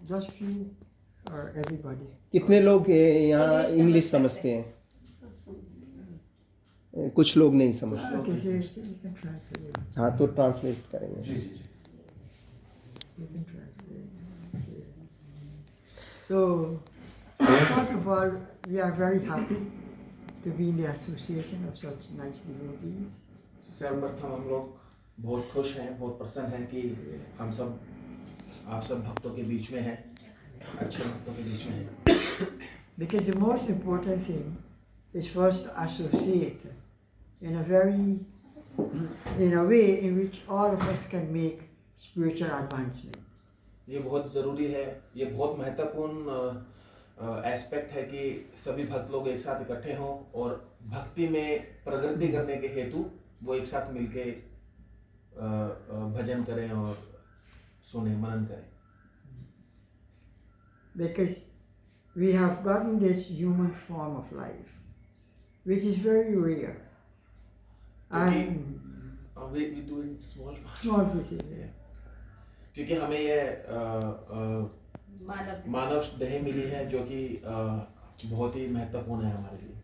just few or everybody? कितने लोग यहाँ इंग्लिश समझते हैं? कुछ लोग नहीं समझते। Okay, so you can translate. हाँ, तो ट्रांसलेट करेंगे। जी जी जी। You can translate. Okay. So, first of all, we are very happy to be in the association of such nice devotees. सर्वप्रथम हम लोग बहुत खुश हैं, बहुत प्रसन्न हैं कि हम सब आप सब भक्तों के बीच में हैं, अच्छे भक्तों के बीच में हैं। Because the most important thing is for us to associate in a way in which all of us can make spiritual advancement. ये बहुत ज़रूरी है, ये बहुत महत्वपूर्ण एस्पेक्ट है कि सभी भक्त लोग एक साथ इकट्ठे हों और भक्ति में प्रगति करने के हेतु वो एक साथ मिलके भजन करें और सुने, मनन करें। Because we have gotten this human form of life, which is very rare. And we do it small pieces. क्योंकि हमें ये मानव देह मिली है जो कि बहुत ही महत्वपूर्ण है हमारे लिए।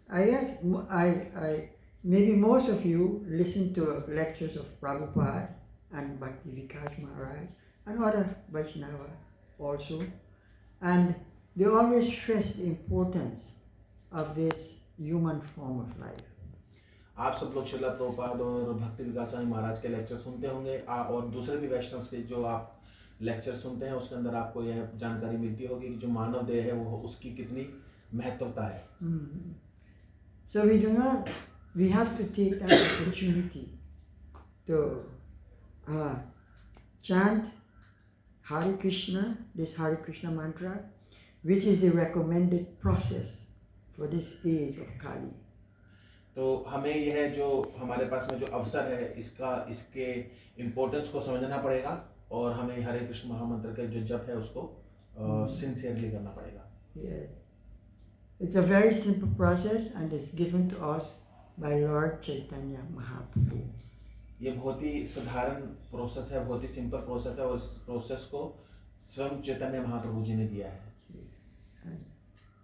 I guess maybe most of you listen to lectures of Prabhupada and Bhakti Vikas Maharaj and other Vaishnava also, and they always stress the importance of this human form of life. आप सब लोग श्रीला प्रभुपाद और भक्ति विकास स्वामी महाराज के lecture सुनते होंगे, और दूसरे भी वैष्णव के जो आप लेक्चर सुनते हैं उसके अंदर आपको यह जानकारी मिलती होगी कि जो मानव देह है वो उसकी कितनी महत्वता है। So we have to take that opportunity to chant Hare Krishna, this Hare Krishna mantra, which is the recommended process for this age of Kali. तो हमें यह जो हमारे पास में जो अवसर है इसके इम्पोर्टेंस को समझना पड़ेगा और हमें हरे कृष्ण महामंत्र के जो जप है उसको सिंसियरली करना पड़ेगा। Yes. It's a very simple process and it's given to us by Lord Chaitanya Mahaprabhu. ये बहुत ही साधारण प्रोसेस है, बहुत ही सिंपल प्रोसेस है और इस प्रोसेस को स्वयं चैतन्य महाप्रभु जी ने दिया है।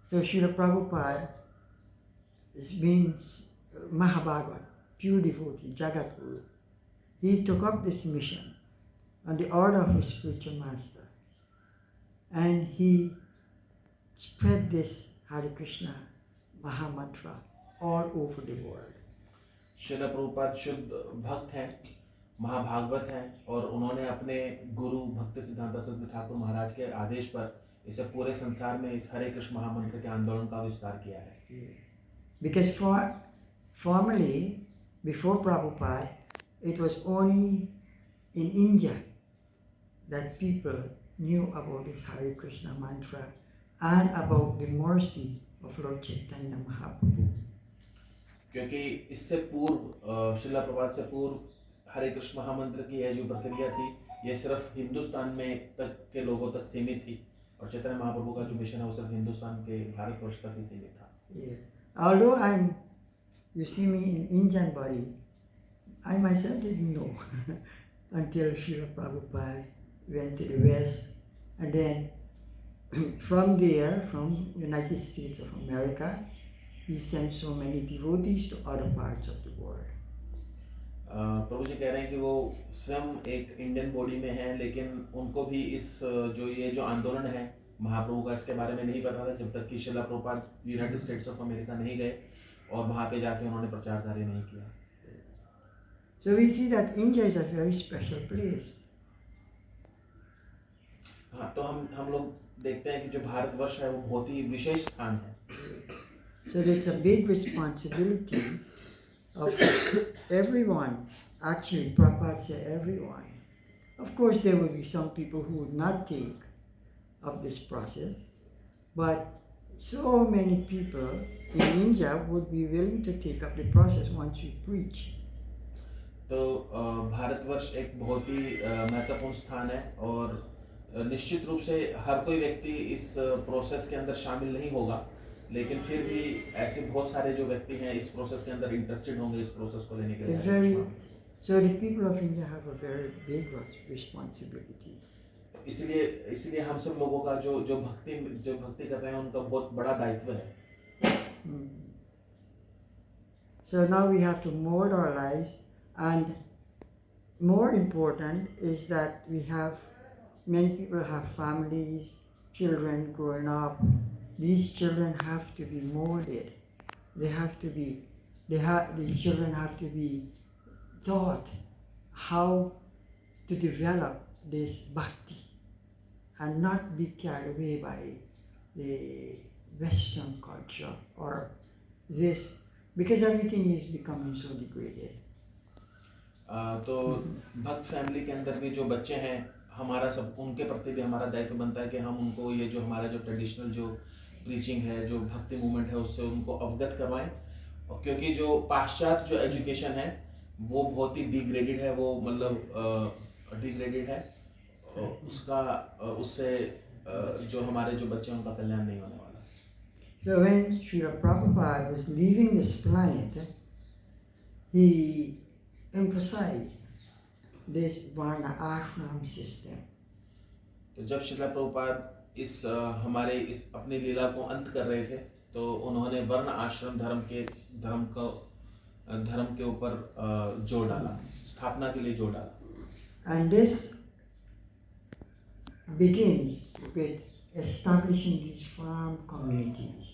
So Srila Prabhupada is being Mahabhagavad, pure devotee, Jagat Guru. He took up this mission on the order of his spiritual master, and he spread this Hare Krishna Mahamantra all over the world. Srila Prabhupada शुद्ध भक्त हैं, महाभागवत हैं और उन्होंने अपने गुरु भक्ति सिद्धांत सरस्वती ठाकुर महाराज के आदेश पर इसे पूरे संसार में इस हरे कृष्ण महामंत्र के आंदोलन का विस्तार किया है। Because formerly, before Prabhupada, it was only in India that people knew about this Hare Krishna mantra and about the mercy of Lord Chaitanya Mahaprabhu. क्योंकि इससे पूर्व श्रील प्रभुपाद से पूर्व हरे कृष्ण महामंत्र की यह जो प्रक्रिया थी ये सिर्फ हिंदुस्तान में तक के लोगों तक सीमित थी और चैतन्य महाप्रभु का जो मिशन है वो सिर्फ हिंदुस्तान के भारतवर्ष तक ही सीमित था। Although you see me in Indian body, I myself didn't know until Srila Prabhupada went to the West, and then from there, from United States of America, he sent so many devotees to other parts of the world. प्रभु जी कह रहे हैं कि वो स्वयं एक Indian body में हैं, लेकिन उनको भी इस जो आंदोलन है महाप्रभु का इसके बारे में नहीं पता था जब तक कि Srila Prabhupada United states of America नहीं गए और वहाँ पे जाके उन्होंने प्रचार कार्य नहीं किया। So we see that India is a very special place. हाँ, तो हम लोग देखते हैं कि जो भारतवर्ष है वो बहुत ही विशेष स्थान है। So it's a big responsibility of everyone. Actually, Prabhupada said everyone. Of course, there will be some people who would not take up this process, but so many people in India would be willing to take up the process once we preach. तो भारतवर्ष एक बहुत ही महत्वपूर्ण स्थान है और निश्चित रूप से हर कोई व्यक्ति इस प्रोसेस के अंदर शामिल नहीं होगा, लेकिन फिर भी ऐसे बहुत सारे जो व्यक्ति हैं इस प्रोसेस के अंदर इंटरेस्टेड होंगे इस प्रोसेस को लेने के लिए। So the people of India have a very big responsibility. इसलिए हम सब लोगों का जो भक्ति कर रहे हैं उनका बहुत बड़ा दायित्व है. So now we have to mold our lives, and more important is that many people have families, children growing up. These children have to be molded. The children have to be taught how to develop this bhakti and not be carried away by the Western culture or this, because everything is becoming so degraded. तो भक्त family के अंदर भी जो बच्चे हैं, हमारा सब उनके प्रति भी हमारा दायित्व बनता है कि हम उनको ये जो हमारा जो ट्रेडिशनल जो प्रीचिंग है, जो भक्ति मूवमेंट है, उससे उनको अवगत करवाएं. और क्योंकि जो पाश्चात्य जो एजुकेशन है वो बहुत ही डिग्रेडेड है, वो मतलब डिग्रेडेड है, उससे जो हमारे जो बच्चे हैं उनका कल्याण नहीं होने वाला. So when Srila Prabhupada was leaving this planet, he emphasized this Varna ashram system. तो जब श्रीला प्रभुपाद इस हमारे इस अपनी लीला को अंत कर रहे थे, तो उन्होंने वर्ण आश्रम धर्म के ऊपर जोर डाला, स्थापना के लिए जोर डाला. And this begins with establishing these farm communities.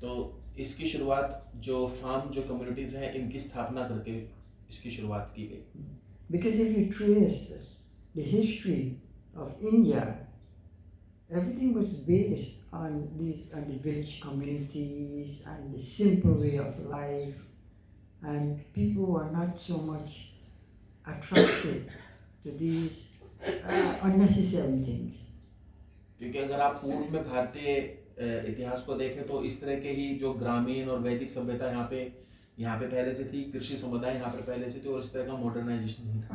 तो इसकी शुरुआत जो फार्म जो कम्युनिटीज हैं इनकी स्थापना करके इसकी शुरुआत की गई. Because if you trace the history of India, everything was based on the village communities and the simple way of life, and people were not so much attracted to these unnecessary things. क्योंकि अगर आप पूर्व में भारतीय इतिहास को देखें तो इस तरह के ही जो ग्रामीण और वैदिक सभ्यता यहाँ पे पहले से थी, कृषि समुदाय यहाँ पे पहले से थी, और इस तरह का मॉडर्नाइजेशन नहीं था.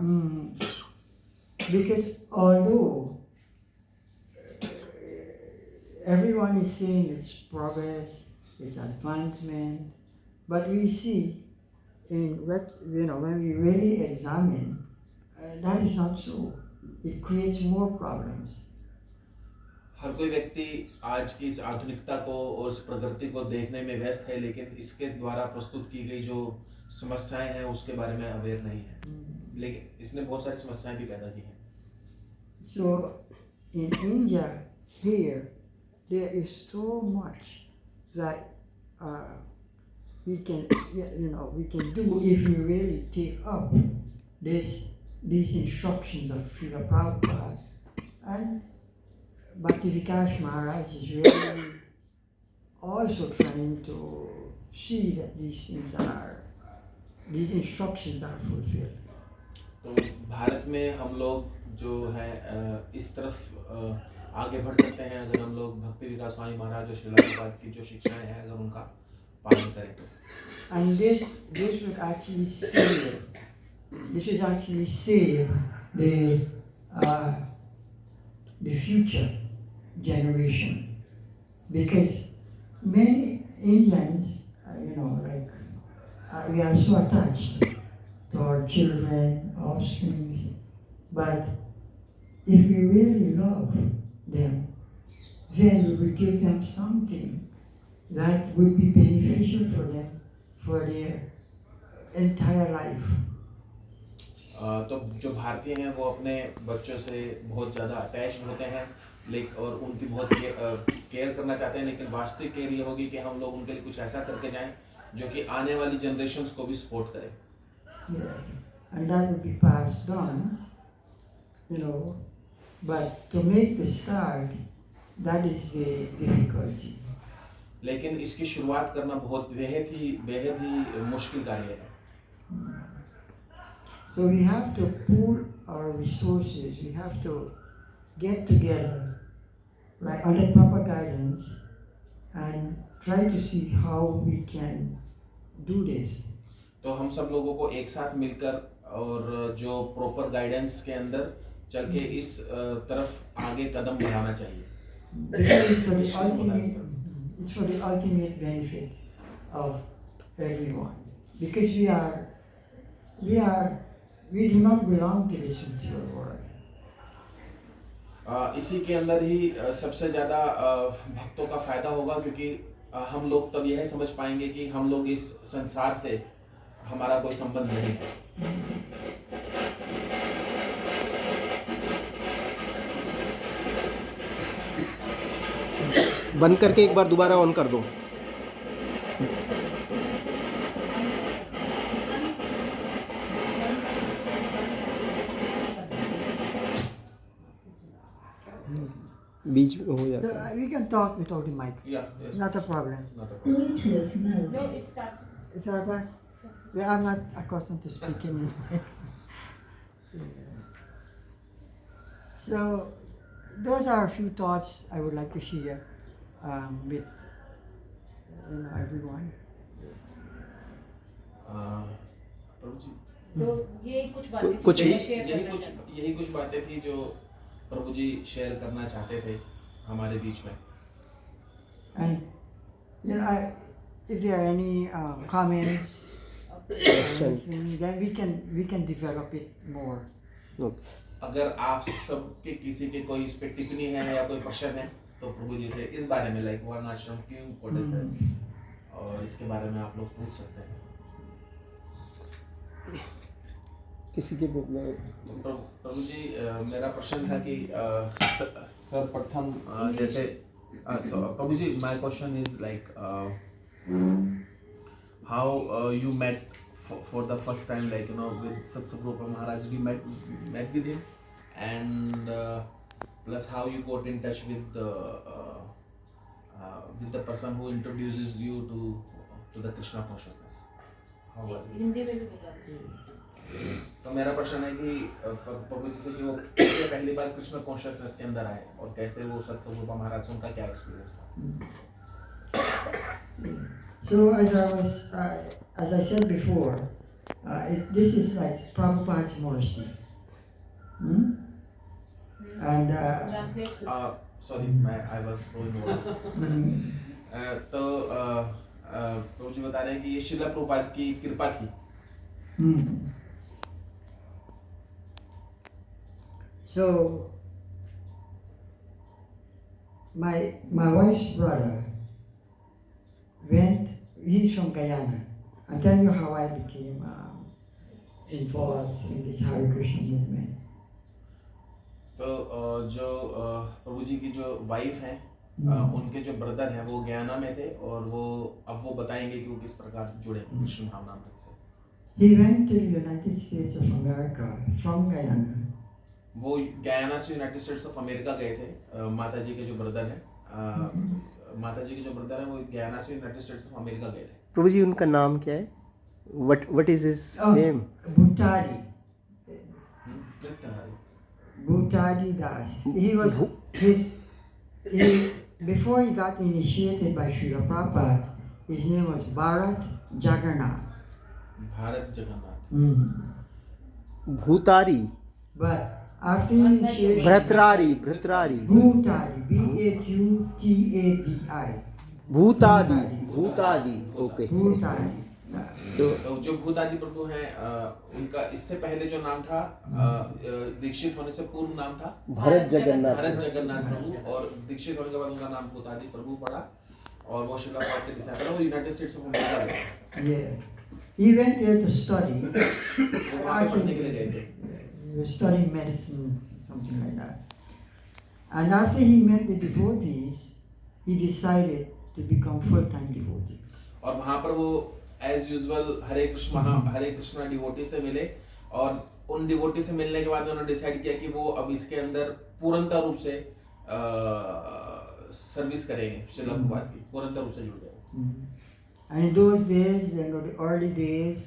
Because although everyone is saying it's progress, it's advancement, but we see when we really examine, that is not so. It creates more problems. हर कोई व्यक्ति आज की इस आधुनिकता को और इस प्रगति को देखने में व्यस्त है, लेकिन इसके द्वारा प्रस्तुत की गई जो समस्याएं हैं उसके बारे में अवेयर नहीं है. लेकिन इसने बहुत सारी समस्याएं भी पैदा की हैं. So in India here there is so much that we can do if we really take up these instructions of Srila Prabhupada. And Bhakti Vikas Maharaj is really also trying to see that these instructions are fulfilled. तो भारत में हम लोग जो है इस तरफ आगे बढ़ सकते हैं अगर हम लोग भक्ति विकास स्वामी महाराज और श्रीला प्रभुपाद की जो शिक्षाएं हैं अगर उनका पालन करें तो. And this would actually save the future generation, because many Indians, we are so attached to our children, offspring, but if we really love them, then we will give them something that will be beneficial for them for their entire life. तो जो भारतीय हैं वो अपने बच्चों से बहुत ज़्यादा अटैच्ड होते हैं, और उनकी बहुत केयर करना चाहते हैं, लेकिन वास्तविक केयर ये होगी कि हम लोग उनके लिए कुछ ऐसा करके जाएं जो कि आने वाली जनरेशन्स को भी सपोर्ट करें. And that will be passed on, but to make the start, that is the difficulty. लेकिन इसकी शुरुआत करना बहुत बेहद ही मुश्किल कार्य है. So we have to pool our resources. We have to get together, under proper guidance, and try to see how we can do this. तो हम सब लोगों को एक साथ मिलकर और जो प्रॉपर गाइडेंस के अंदर चल के इस तरफ आगे कदम बढ़ाना चाहिए. It's for the ultimate benefit of everyone, because we are we do not belong to this material world. इसी के अंदर ही सबसे ज़्यादा भक्तों का फायदा होगा, क्योंकि हम लोग तब यह समझ पाएंगे कि हम लोग इस संसार से हमारा कोई संबंध नहीं है। बंद करके एक बार दोबारा ऑन कर दो। बीच में हो जाता है। We can talk without the mic. Yeah, yes. Not a problem. Not a problem. Bluetooth mode. No, it started. It's all right. Yeah, I'm not accustomed to speaking in mic. Yeah. So, those are a few thoughts I would like to share with everyone. प्रभु जी, तो ये कुछ बातें कुछ थी जो यही share यही करना कुछ चाहता यही कुछ बातें थी जो प्रभु जी शेयर करना चाहते थे हमारे बीच में। And if there are any comments, then we can develop it more. Okay. अगर आप सबके किसी के कोई इस पे टिप्पणी है या कोई प्रश्न है तो प्रभु जी से इस बारे में लाइक वर्ण आश्रम क्यों इम्पोर्टेंस है और इसके बारे में आप लोग पूछ सकते हैं। किसी के प्रभु जी, मेरा प्रश्न था कि सर्वप्रथम जैसे प्रभु जी, my question is like how you met for the first time, like with Satsagrupa Maharaj, we met with him, and plus how you got in touch with the person who introduces you to the Krishna consciousness. How was it? Hindi में भी बता दो। तो मेरा प्रश्न है कि प्रभु जी से कि वो कैसे पहली बार कृष्ण कॉन्शियसनेस के अंदर आए और कैसे वो सत्संगरूपा महाराज से उनका क्या एक्सपीरियंस था। So as I said before, this is like Prabhupada's mercy. And translate sorry, I was so involved. तो प्रभु जी बता रहे हैं कि ये श्रील प्रभुपाद की कृपा थी। So my wife's brother he's from Guyana. I'll tell you how I became involved in this Hare Krishna movement. तो जो प्रभु जी की जो वाइफ है, उनके जो ब्रदर हैं वो गयाना में थे और अब वो बताएंगे कि वो किस प्रकार जुड़े कृष्ण भावनामृत से। He went to the United States of America from Guyana. वो गयाना से यूनाइटेड स्टेट्स ऑफ अमेरिका गए थे। माता जी के जो ब्रदर हैं, माता जी के जो ब्रदर हैं वो गयाना से यूनाइटेड स्टेट्स ऑफ अमेरिका गए थे। प्रभु जी उनका नाम क्या है? What is his name? Bhuttadi. Bhuttadi Das. Before he got initiated by Srila Prabhupada, his name was Bharat Jagannath. Bharat Jagannath. भूतारी। But after initiation, भ्रतरारी। Bhuttadi, Bhutadi. Bhutadi. Okay. Bhuttadi. तो जो भूतादी प्रभु हैं, उनका इससे पहले जो नाम था, दीक्षित होने से पूर्व नाम था भरत जगन्नाथ प्रभु, और दीक्षित होने के बाद उनका नाम भूतादी प्रभु पड़ा और वो श्रील प्रभुपाद के डिसाइपल है। वो यूनाइटेड स्टेट्स ऑफ अमेरिका गए। Yeah. He went there to study. वो वहाँ पे पढ़ने के लिए गए थे। He was studying medicine, something like that. And after he met the devotees, he decided to become full-time devotee. और वहाँ पर वो एज यूजुअल हरे कृष्णा डिवोटी से मिले और उन डिवोटी से मिलने के बाद उन्होंने डिसाइड किया कि वो अब इसके अंदर पूर्णतः रूप से सर्विस करेंगे, श्रील प्रभुपाद की पूर्णतः रूप से जुड़ गए। And in those days, the early days,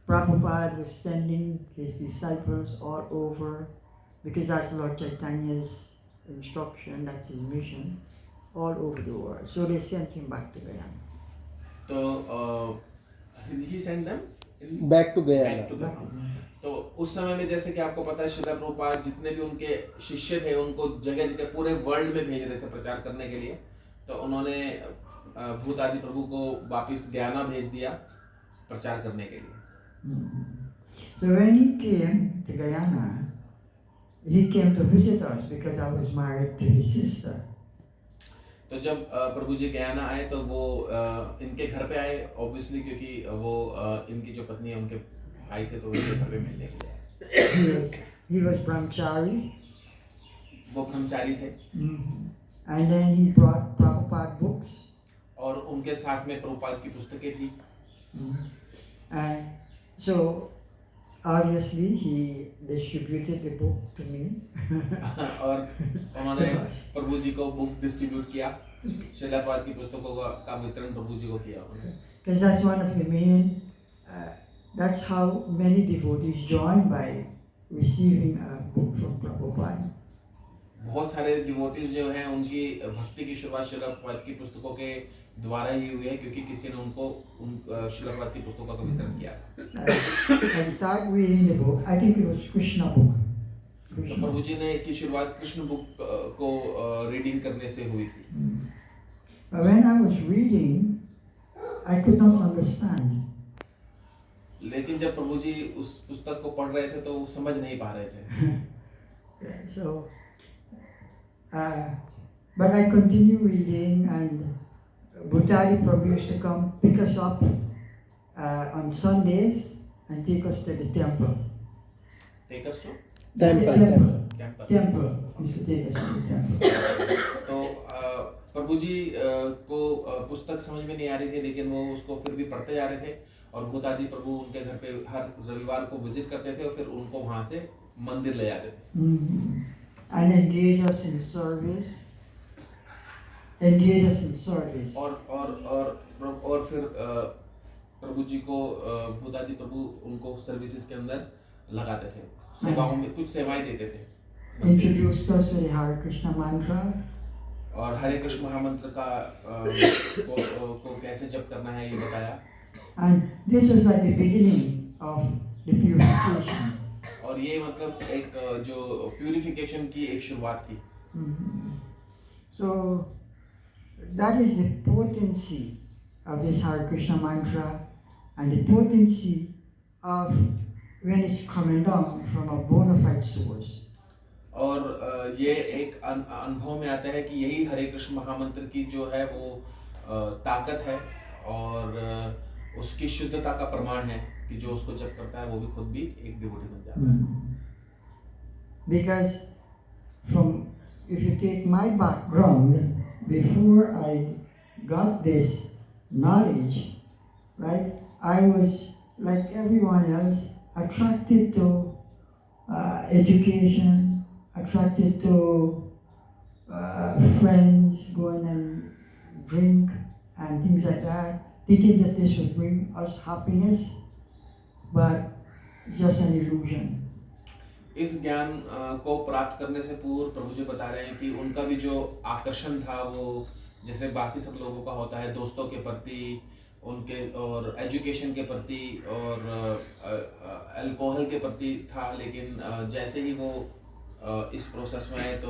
Prabhupada was sending his disciples all over, because that's Lord Chaitanya's instruction, that's his mission, all over the world. So they sent him back to Guyana. तो he sent them back to Guyana. तो उस समय में जैसे कि आपको पता है श्रील प्रभुपाद जितने भी उनके शिष्य थे उनको जगह जगह पूरे वर्ल्ड में भेज रहे थे प्रचार करने के लिए। तो उन्होंने भूतादी प्रभु को वापस गयाना भेज दिया प्रचार करने के लिए। So when he came to Guyana, he came to visit us because I was married to his sister. तो जब प्रभु जी गयाना आए तो वो इनके घर पे आए ऑब्वियसली, क्योंकि वो इनकी जो पत्नी है उनके भाई थे, तो उनके घर पे मिलने के लिए आए। He was brahmachari. वो ब्रह्मचारी थे। And then he brought Prabhupada books. और उनके साथ में प्रभुपाद की पुस्तकें थी। And so obviously he distributed the book to me. और उन्होंने प्रभु जी को बुक डिस्ट्रीब्यूट किया, श्रीला प्रभुपाद की पुस्तकों का वितरण प्रभु जी को किया उन्होंने। Because that's one of the main, that's how many devotees joined by receiving a book from Prabhupada. बहुत सारे डिवोटीज जो हैं उनकी भक्ति की शुरुआत श्रीला प्रभुपाद की पुस्तकों के द्वारा ही हुई है, क्योंकि किसी ने उनको श्रीला प्रभुपाद की पुस्तकों का वितरण किया था। I started reading the book. I think it was Krishna book. तो प्रभु जी ने की शुरुआत कृष्ण बुक को रीडिंग करने से हुई थी। But when I was reading, I could not understand. लेकिन जब प्रभु जी उस पुस्तक को पढ़ रहे थे तो वो समझ नहीं पा रहे थे। So, but I continued reading, and Bhuttari Prabhu used to come pick us up on Sundays and take us to the temple. Take us to? Temple. He used to take us to the temple. तो प्रभु जी को पुस्तक समझ में नहीं आ रही थी, लेकिन वो उसको फिर भी पढ़ते जा रहे थे, और भूतादि प्रभु उनके घर पे हर रविवार को विजिट करते थे और फिर उनको वहां से मंदिर ले जाते थे। And engage us in service. और फिर प्रभु जी को भूतादि प्रभु उनको सर्विसेज के अंदर लगाते थे, सेवाओं में कुछ सेवाएं देते थे। Introduced us to the Hare Krishna mantra. और हरे कृष्ण महामंत्र का को कैसे जप करना है ये बताया। And this was like the beginning of the purification. और ये मतलब एक जो प्यूरिफिकेशन की एक शुरुआत थी। So that is the potency of this Hare Krishna mantra, and the potency of when it's coming down from a bona fide source. और ये एक अनुभव में आता है कि यही हरे कृष्ण महामंत्र की जो है वो ताकत है, और उसकी शुद्धता का प्रमाण है कि जो उसको जप करता है वो भी खुद भी एक डिवोटी बन जाता है। Because if you take my background, before I got this knowledge, right, I was like everyone else, attracted to education, attracted to friends, going and drink and things like that, thinking that this would bring us happiness, but just an illusion. इस ज्ञान को प्राप्त करने से पूर्व प्रभु जी बता रहे हैं कि उनका भी जो आकर्षण था वो जैसे बाकी सब लोगों का होता है, दोस्तों के प्रति, उनके और एजुकेशन के प्रति और अल्कोहल के प्रति था, लेकिन जैसे ही वो इस प्रोसेस में आए तो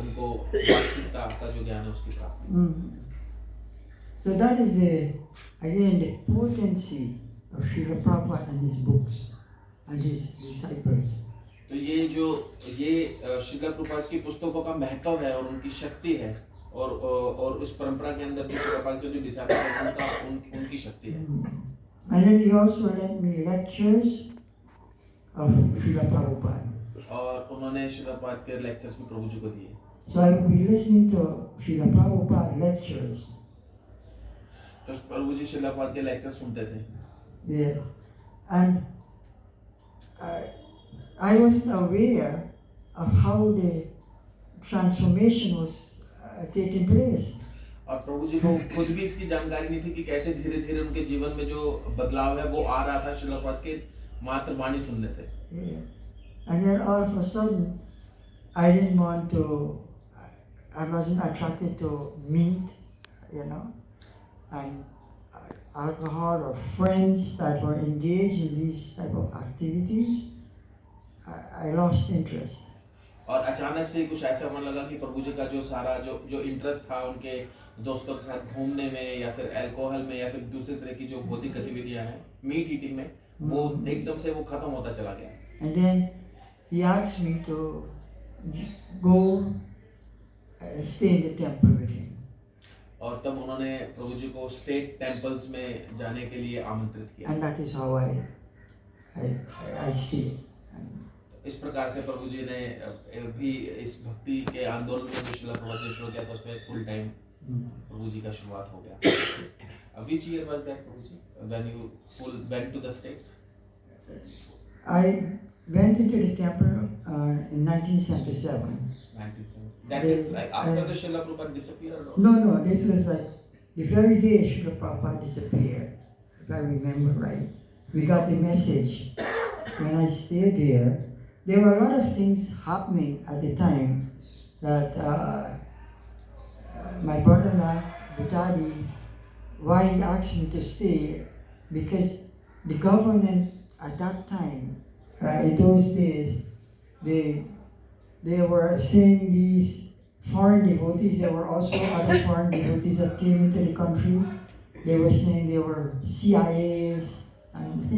उनको वास्तविकता का जो ज्ञान है उसकी प्राप्ति। So that is again the potency of Srila Prabhupada and his books and his disciples. तो ये श्रीला प्रभुपाद की पुस्तकों का महत्व है और उनकी शक्ति है, और उस परंपरा के अंदर जो श्रीला प्रभुपाद के जो डिसाइपल हैं उनकी शक्ति है। And then he also lent me lectures of Srila Prabhupada. और उन्होंने श्रीला प्रभुपाद के लेक्चर्स भी प्रभु जी को दिए। So I would be listening to Srila Prabhupada lectures. तो प्रभु जी श्रीला प्रभुपाद के लेक्चर सुनते थे। Yes, and I wasn't aware of how the transformation was taking place. और प्रभु जी को खुद भी इसकी जानकारी नहीं थी कि कैसे धीरे धीरे उनके जीवन में जो बदलाव है वो आ रहा था श्रीला प्रभुपाद के मात्र वाणी सुनने से। And then all of a sudden, I didn't want to. I wasn't attracted to meat, and alcohol or friends that were engaged in these type of activities. I lost interest. और अचानक से कुछ ऐसा होने लगा कि प्रभु जी का जो सारा जो इंटरेस्ट था उनके दोस्तों के साथ घूमने में या फिर अल्कोहल में या फिर दूसरे तरह की जो भौतिक गतिविधियां हैं, मीट ईटिंग में, वो एकदम से वो खत्म होता चला गया। And then he asked me to go stay in the temple with him. और तब उन्होंने प्रभु जी को स्टेट टेम्पल्स में जाने के लिए आमंत्रित किया। And that is how I stayed. इस प्रकार से प्रभु जी ने भी इस भक्ति के आंदोलन में जो श्रील प्रभुपाद ने शुरू किया था उसमें फुल टाइम प्रभु जी का शुरुआत हो गया। Which year was that, Prabhu ji, when you went to the states? I went into the temple in 1977. 1970. That is like after the Srila Prabhupada disappeared? Or? No, this was like the very day Srila Prabhupada disappeared, if I remember right. We got the message. When I stayed there were a lot of things happening at the time that my brother-in-law, Butadi, why he asked me to stay, because the government at that time, in those days, they were saying these foreign devotees, there were also other foreign devotees that came into the country. They were saying they were CIAs and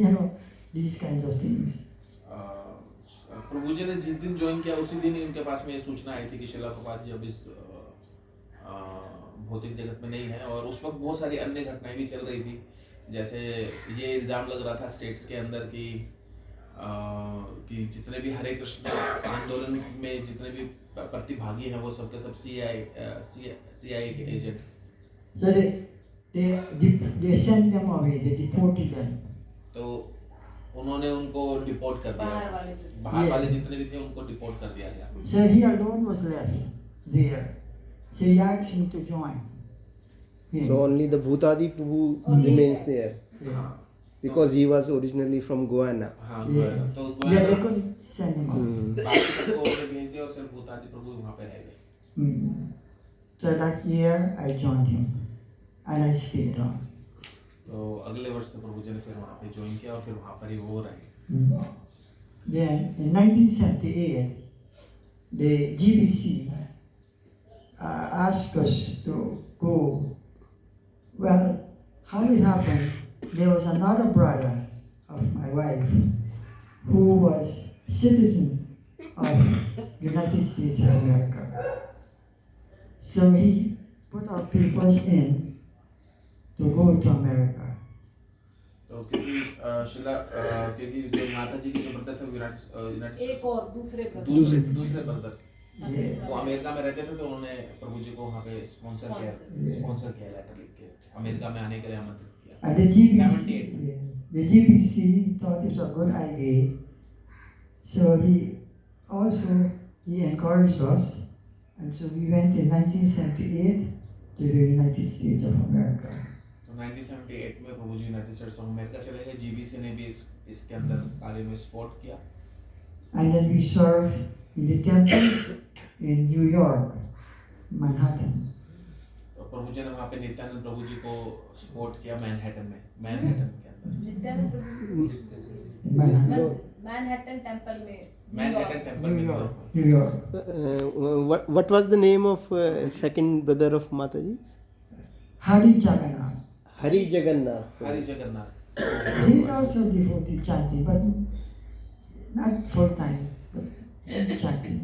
these kinds of things. प्रभु जी ने जिस दिन join किया उसी दिन ही उनके पास में ये सूचना आई थी कि श्रील प्रभुपाद जी अब इस भौतिक जगत में नहीं है, और उस वक्त बहुत सारी अन्य घटनाएं भी चल रही थी। जैसे ये इल्जाम लग रहा था स्टेट्स के अंदर कि जितने भी हरे कृष्ण आंदोलन में जितने भी प्रतिभागी हैं वो सबके सब CIA के agents. So they sent them away, they deported them. तो उन्होंने उनको डिपोर्ट कर दिया, बाहर वाले जितने भी थे उनको डिपोर्ट कर दिया गया। So he alone was left there. So he asked me to join him. So only the Bhutadi Prabhu remains there. Yeah. Because he was originally from Guana. हाँ, Yeah. तो Yeah, they couldn't send him out. बाकी सबको उन्हें भेज दिया और सिर्फ भूतादी प्रभु वहाँ पे रह गए। So that year I joined him and I stayed on. तो अगले वर्ष से प्रभु जी ने फिर वहाँ पे ज्वाइन किया और फिर वहाँ पर ही वो रहे। Then in 1978, the GBC asked us to go. Well, how it happened, there was another brother of my wife who was citizen of United States of America. So he put our papers in to go to America. तो क्योंकि जो माता जी के जो brother थे United एक और दूसरे दूसरे ब्रदर वो अमेरिका में रहते थे, तो उन्होंने प्रभु जी को वहाँ पे स्पॉन्सर किया लेटर लिख के अमेरिका में आने के लिए आमंत्रित किया। And the GBC thought it was a good idea, so he encouraged us, and so we went in 1978 to the United States of America. तो 1978 में प्रभु जी यूनाइटेड स्टेट्स ऑफ अमेरिका चले गए। जीबीसी ने भी इसके अंदर कार्य में सपोर्ट किया। And then we served in the temple in New York, Manhattan. तो प्रभु जी ने वहाँ पे नित्यानंद प्रभु जी को सपोर्ट किया मैनहट्टन के अंदर। नित्यानंद प्रभु मैनहट्टन टेम्पल में New York. What was the name of second brother of Mataji? Hari Jagannath. Hari Jagannath. Hari Jagannath. He is also devotee chanting, but not full time, but chanting.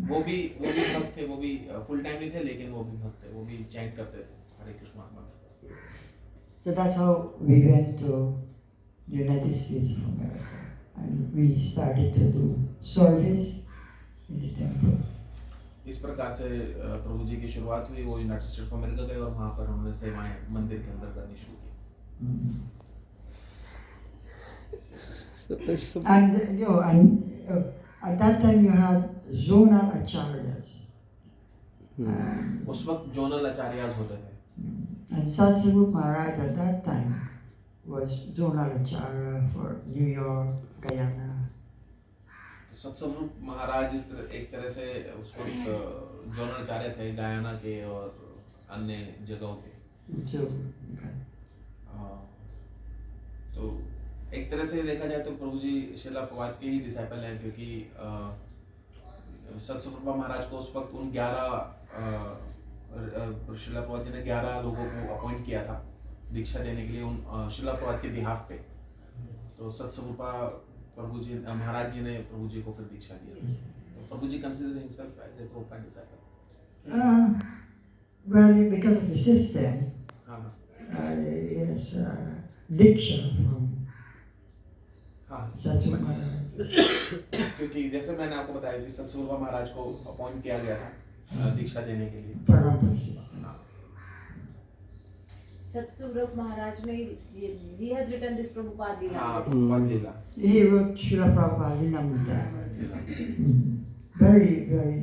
वो भी भक्त थे, वो भी फुल टाइम नहीं थे, लेकिन वो भी भक्त थे, वो भी चैंट करते थे हरे कृष्ण मंत्र। So that's how we went to the United States of America, and we started to do service in the temple. इस प्रकार से प्रभु जी की शुरुआत हुई। वो यूनाइटेड स्टेट्स ऑफ अमेरिका गए और वहाँ पर उन्होंने सेवाएं मंदिर के अंदर करनी शुरू की। And at that time you had zonal acharyas. उस वक्त जोनल आचार्यास होते थे। And Satsarup Maharaj at that time was zonal acharya for New York, Guyana. सत्स्वरूप महाराज एक तरह से उस वक्त जोनल आचार्य थे गयाना के और अन्य जगहों के। So, तो एक तरह से देखा जाए तो प्रभु जी श्रील प्रभुपाद के ही डिसाइपल हैं, क्योंकि सत्स्वरूप महाराज को उस वक्त उन 11 श्रील प्रभुपाद जी ने 11 लोगों को अपॉइंट किया था दीक्षा देने के लिए उन श्रील प्रभुपाद के बिहाफ पे। तो सत्स्वरूपा प्रभु जी महाराज जी ने प्रभु जी को फिर दीक्षा दी। तो प्रभु जी consider himself as a Prabhupada disciple. Well, because of the system, हाँ yes, diksha from हाँ Satsuma Maharaj. क्योंकि जैसे मैंने आपको बताया कि सत्स्वरूपा महाराज को अपॉइंट किया गया था दीक्षा देने के लिए। Parampara system. हाँ सत्स्वरूप महाराज ने he has written this Prabhupada Leela. हाँ प्रभुपाद लीला। He wrote Srila Prabhupada लीlamrita. Very, very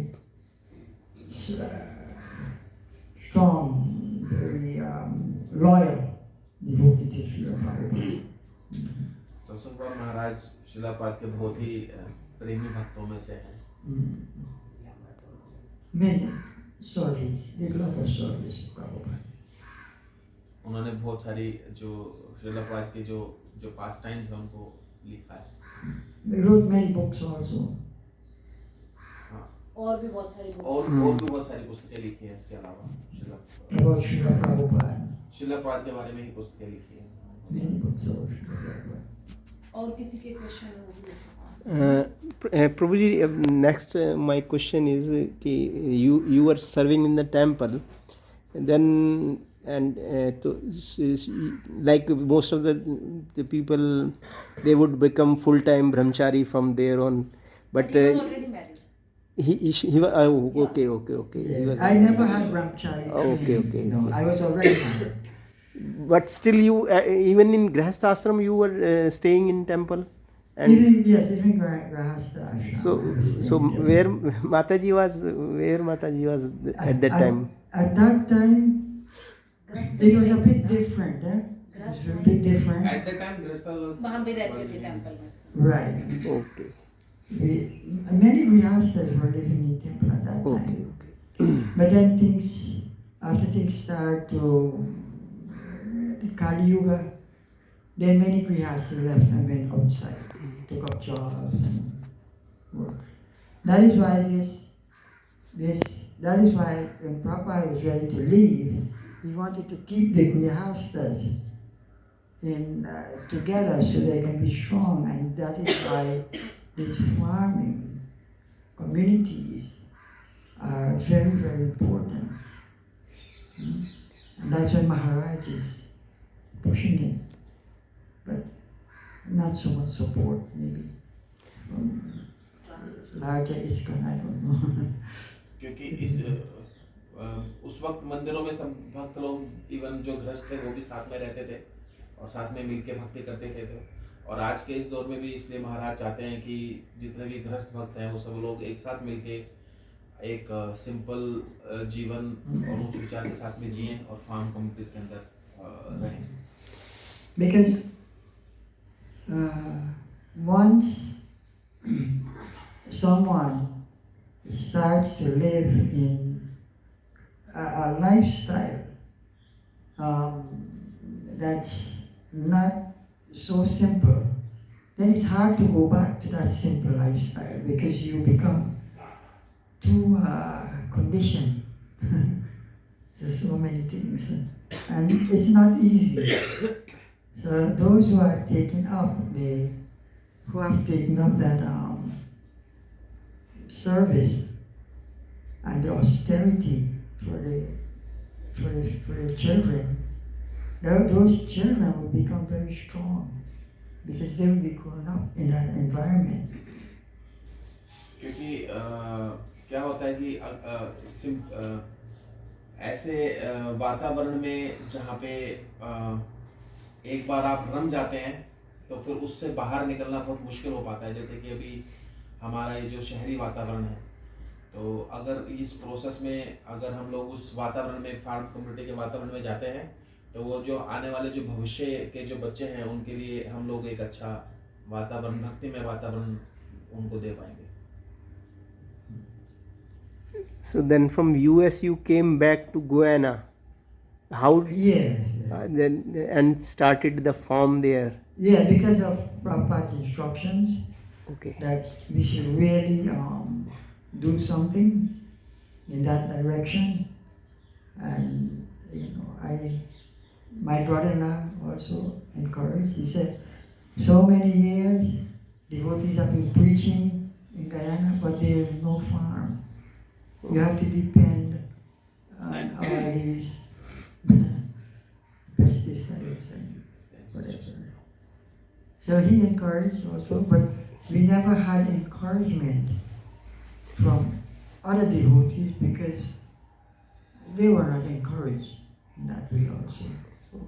strong, very loyal devotee to Srila Prabhupada. सत्स्वरूपा महाराज शिला प्रभुपाद के बहुत ही प्रेमी भक्तों में से हैं। Many service, did a lot of service to Prabhupada. उन्होंने बहुत सारी जो शिला प्रभुपाद के जो पास टाइम्स हैं उनको लिखा है। They wrote many books also. हाँ और भी बहुत सारी और भी बहुत सारी पुस्तकें लिखी हैं इसके अलावा About Srila Prabhupada. शिला प्रभुपाद के बारे में ही पुस्तकें लिखी हैं। Many books about Srila Prabhupada. और किसी के क्वेश्चन हो Prabhu ji, next my question is कि you were serving in the temple, then and like most of the people, they would become full-time brahmachari from there on, but he was already married. he was okay. He was, I never had brahmachari. Okay. No, I was already married. but still you even in Grihastha ashram you were staying in temple, and Even Grihastha ashram. so where Mataji was at that time? At that time, it was a bit different. It was a bit different. At that time Grihastha was वहाँ पे रहते थे temple में. Right. Okay. Many Grihasthas were living in temple at that time. Okay. But then after things started to Kali Yuga, then many Grihasthas left and went outside, took up jobs and work. That is why that is why when Prabhupada was ready to leave, he wanted to keep the Grihasthas together so they can be strong, and that is why these farming communities are very, very important. And that's why Maharaj is pushing it, but not so much support maybe from larger ISKCON, I don't know. क्योंकि उस वक्त मंदिरों में सब भक्त लोग even जो गृहस्थ थे वो भी साथ में रहते थे और साथ में मिलके भक्ति करते थे। और आज के इस दौर में भी इसलिए महाराज चाहते हैं कि जितने भी गृहस्थ भक्त हैं वो सब लोग एक साथ मिलके एक सिंपल जीवन और उच्च विचार के साथ में जिएं और फार्म कम्युनिटीज के अंदर रहें। Because once someone starts to live in a lifestyle that's not so simple, then it's hard to go back to that simple lifestyle because you become too conditioned to so many things, and it's not easy. So those who are taken up, who have taken up that service and the austerity for the children, those children will become very strong because they will be grown up in that environment. क्योंकि क्या होता है कि ऐसे वातावरण में जहाँ पे एक बार आप रम जाते हैं तो फिर उससे बाहर निकलना बहुत मुश्किल हो पाता है। जैसे कि अभी हमारा ये जो शहरी वातावरण है, तो अगर इस प्रोसेस में अगर हम लोग उस वातावरण में फार्म कम्युनिटी के वातावरण में जाते हैं तो वो जो आने वाले जो भविष्य के जो बच्चे हैं उनके लिए हम लोग एक अच्छा वातावरण, भक्तिमय वातावरण उनको दे पाएंगे। So then from US you came back to Guana. How? Yes. Then and started the farm there. Yeah, because of Prabhupada's instructions Okay. that we should really do something in that direction. And my brother-in-law also encouraged. He said, So many years, devotees have been preaching in Guyana, but there is no farm. You have to depend on all these pesticides and whatever. So he encouraged also, but we never had encouragement from other devotees because they were not encouraged in that way also. So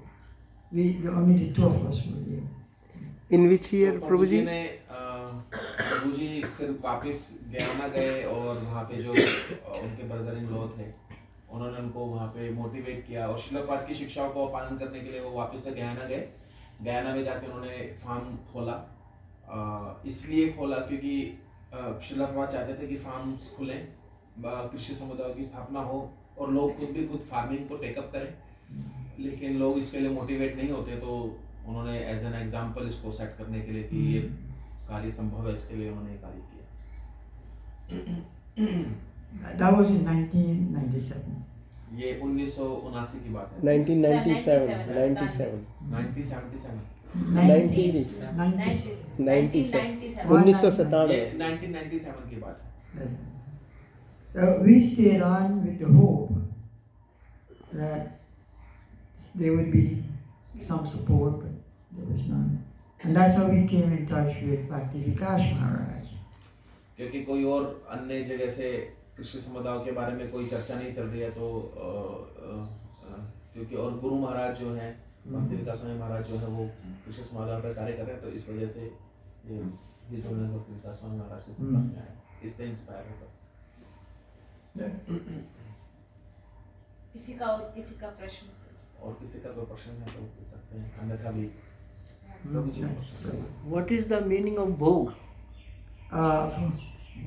only the two of us were there. In which year, तो प्रभु जी? प्रभु जी फिर वापस Guyana गए और वहाँ पे जो उनके ब्रदर इन लॉ थे उन्होंने उनको वहाँ पे मोटिवेट किया और श्रील प्रभुपाद की शिक्षाओं को पालन करने के लिए वो वापस से गयाना गए। गयाना में जाके उन्होंने फार्म खोला, इसलिए खोला क्योंकि श्रील प्रभुपाद चाहते थे कि फार्म्स खुलें, कृषि समुदाय की स्थापना हो और लोग खुद फार्मिंग को टेकअप करें, लेकिन लोग इसके लिए मोटिवेट नहीं होते। तो उन्होंने एज एन एग्जाम्पल इसको सेट करने के लिए कि ये कार्य संभव है, इसके लिए उन्होंने कार्य किया। That was in 1997. ये 1979 की बात है। 1997, 1997 की बात है। We stayed on with the hope that there would be some support, but there was none. And that's how we came in touch with Bhakti Vikas Maharaj. क्योंकि कोई और अन्य जगह से कृषि समुदाय के बारे में कोई चर्चा नहीं चल रही है, तो क्योंकि और गुरु महाराज जो हैं, भक्ति विकास स्वामी महाराज जो है वो कृषि समुदाय पर कार्य कर रहे हैं, तो इस वजह से ये भक्ति विकास स्वामी महाराज से संपर्क में आए, इससे इंस्पायर होकर। किसी का प्रश्न और किसी का कोई प्रश्न है तो पूछ सकते हैं, अन्यथा भी What is the meaning of bhog?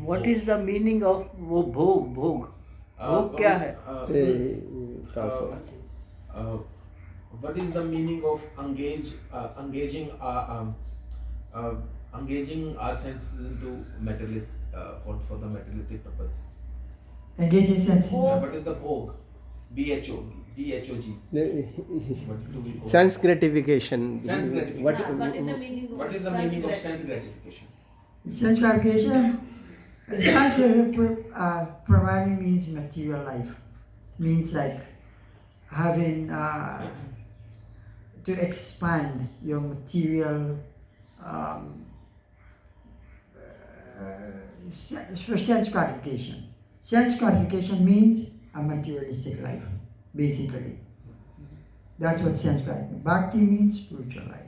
What is the meaning of वो bhog? Bhog क्या है? What is the meaning of engaging our senses into materialist for the materialistic purpose? Engaging senses. What is the bhog? BHOG. sense gratification. Sense gratification. What is the meaning of sense gratification? Sense gratification, providing means material life. Means like having to expand your material for sense gratification. Sense gratification means a materialistic life, basically. That's what sense gratification. Bhakti means spiritual life.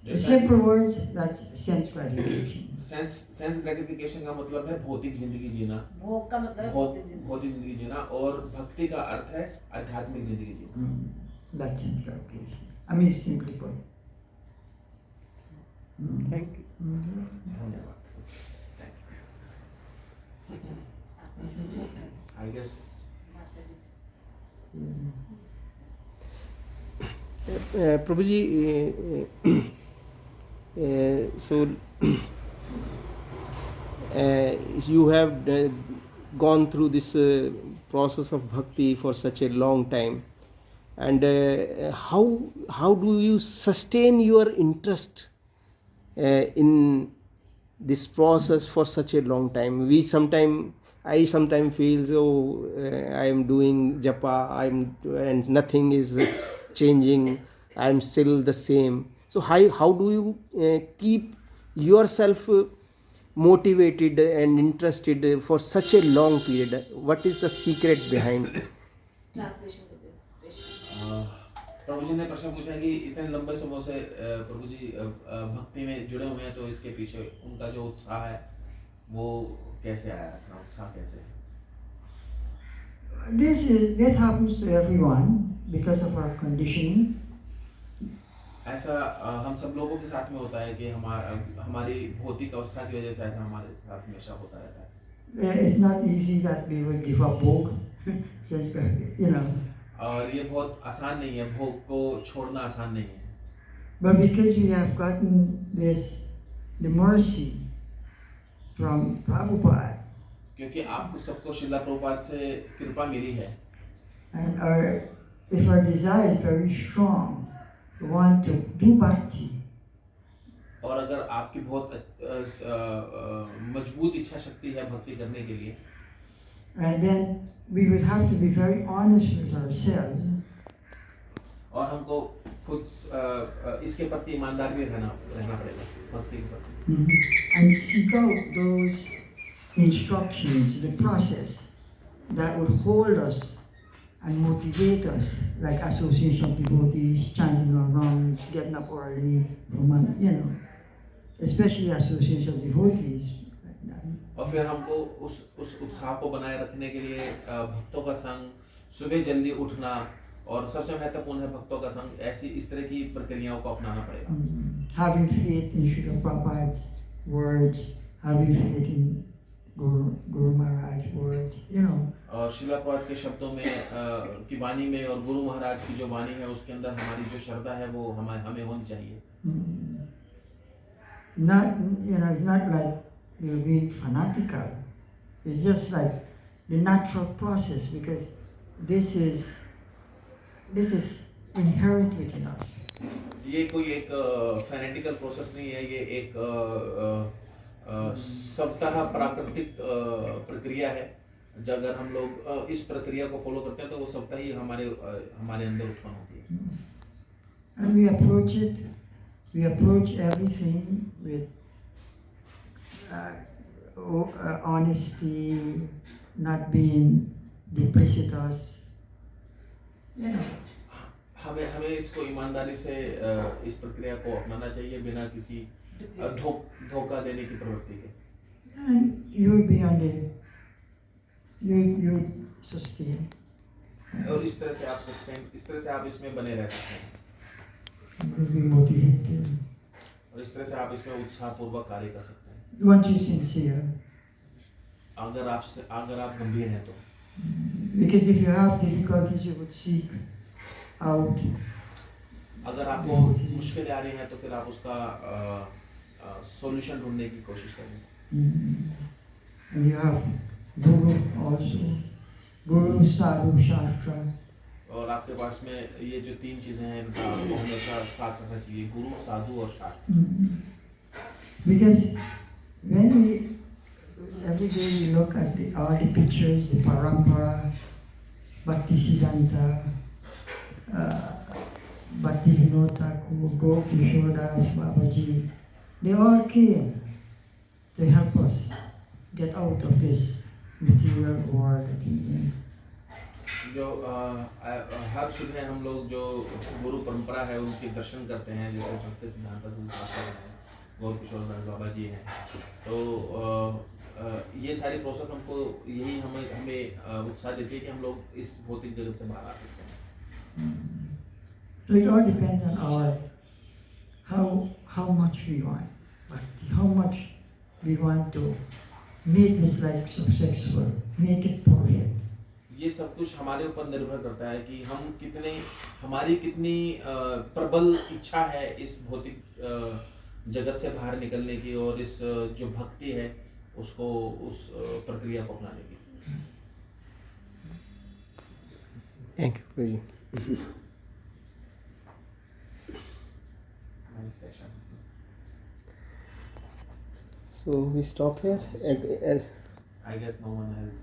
In simple words, that's sense gratification. Sense gratification का मतलब है भौतिक जिंदगी जीना। भोग का मतलब है भौतिक जिंदगी जीना, और भक्ति का अर्थ है आध्यात्मिक जिंदगी जीना। That's sense gratification. I mean, simply put. Thank you. धन्यवाद। I guess. Prabhu ji, so you have gone through this process of bhakti for such a long time, and how do you sustain your interest in this process for such a long time? I sometimes feel I am doing japa, and nothing is changing. I am still the same. So how do you keep yourself motivated and interested for such a long period? What is the secret behind? Translation कर दो। प्रभु जी ने प्रश्न पूछा कि इतने लंबे समय से प्रभु जी भक्ति में जुड़े हुए हैं, तो इसके पीछे उनका जो उत्साह है वो कैसे आया, उत्साह कैसे? This happens to everyone because of our conditioning. ऐसा हम सब लोगों के साथ में होता है कि हमारी भौतिक अवस्था की वजह से ऐसा हमारे साथ हमेशा होता रहता है। It's not easy that we would give up bhog, और ये बहुत आसान नहीं है, भोग को छोड़ना आसान नहीं है। But because we have gotten the mercy from Prabhupada, क्योंकि आपको सबको श्रील प्रभुपाद से कृपा मिली है, and if our desire is very strong, we want to do bhakti, और अगर आपकी बहुत मजबूत इच्छा शक्ति है भक्ति करने के लिए, and then we would have to be very honest with ourselves और हमको खुद इसके प्रति ईमानदार भी रहना पड़ेगा भक्ति के प्रति, and seek out those instructions, the process that would hold us and motivate us, like association of devotees, chanting our rounds, getting up early, especially association of devotees. Like that. और फिर हमको उस उत्साह को बनाए रखने के लिए भक्तों का संग, सुबह जल्दी उठना, और सबसे महत्वपूर्ण है भक्तों का संग, ऐसी इस तरह की प्रक्रियाओं को अपनाना पड़ेगा। Having faith in Srila Prabhupada's words, having faith in Guru Maharaj's words, और श्रीला प्रभुपाद के शब्दों में की वाणी में और गुरु महाराज की जो वाणी है उसके अंदर हमारी जो श्रद्धा है वो हमें होनी चाहिए। It's not like you're being fanatical. It's just like the natural process, because this is inherent within us. ये कोई एक फैनेटिकल प्रोसेस नहीं है, ये एक स्वतः प्राकृतिक प्रक्रिया है। जब अगर हम लोग इस प्रक्रिया को फॉलो करते हैं तो वो स्वतः ही हमारे अंदर उत्पन्न होती है। And we approach everything with honesty, not being duplicitous. हमें इसको ईमानदारी से इस प्रक्रिया को अपनाना चाहिए बिना किसी धोखा देने की प्रवृत्ति के। And you will be you sustain. और इस तरह से आप इसमें बने रह सकते हैं। You will be motivated. और इस तरह से आप इसमें उत्साहपूर्वक कार्य कर सकते हैं। Once you're sincere. अगर आप गंभीर हैं तो। Because if you have difficulties, you would seek out. अगर आपको मुश्किलें आ रही हैं तो फिर आप उसका सॉल्यूशन ढूंढने की कोशिश करें। And you have Guru also, Guru, Sadhu, Shastra. और आपके पास में ये जो तीन चीजें हैं इनका आपको हमेशा साथ रखना चाहिए, गुरु, साधु और शास्त्र। Because when every day we look at all the pictures, the Parampara, Bhakti Siddhanta, Bhakti Vinod Thakur, Gop Kishodas, Babaji, they all came to help us get out of this material world that we're in. जो हर सुबह हम लोग जो गुरु परंपरा है उनके दर्शन करते हैं, जैसे भक्ति सिद्धांत हैं, गौर किशोर दास बाबा जी हैं, तो ये सारी प्रोसेस हमको यही हमें उत्साह देती है कि हम लोग इस भौतिक जगत से बाहर आ सकते हैं। So it all depends on how much we want bhakti, how much we want to make this life successful, make it perfect. ये सब कुछ हमारे ऊपर निर्भर करता है कि हमारी कितनी प्रबल इच्छा है इस भौतिक जगत से बाहर निकलने की और इस जो भक्ति है उसको उस प्रक्रिया को अपनाने की। Thank you, Prabhuji. Nice session. So we stop here. I guess no one has